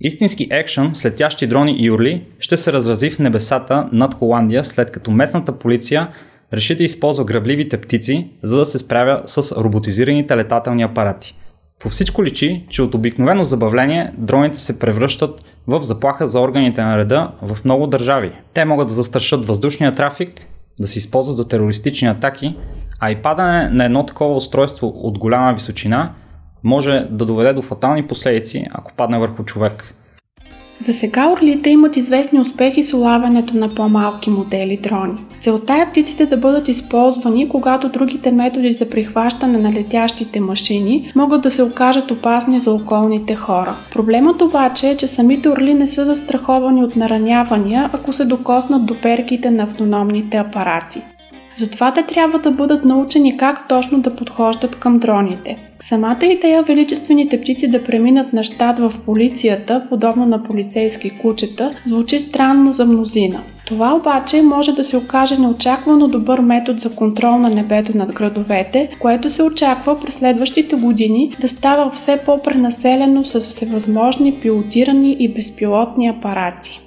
Истински екшън с летящи дрони и юрли ще се разрази в небесата над Холандия, след като местната полиция реши да използва грабливите птици, за да се справя с роботизираните летателни апарати. По всичко личи, че от обикновено забавление дроните се превръщат в заплаха за органите на реда в много държави. Те могат да застрашат въздушния трафик, да се използват за терористични атаки, а и падане на едно такова устройство от голяма височина може да доведе до фатални последици, ако падне върху човек. За сега орлите имат известни успехи с улавянето на по-малки модели дрони. Целта е птиците да бъдат използвани, когато другите методи за прихващане на летящите машини могат да се окажат опасни за околните хора. Проблемът обаче е, че самите орли не са застраховани от наранявания, ако се докоснат до перките на автономните апарати. Затова те трябва да бъдат научени как точно да подхождат към дроните. Самата идея величествените птици да преминат на щат в полицията, подобно на полицейски кучета, звучи странно за мнозина. Това обаче може да се окаже неочаквано добър метод за контрол на небето над градовете, което се очаква през следващите години да става все по-пренаселено с всевъзможни пилотирани и безпилотни апарати.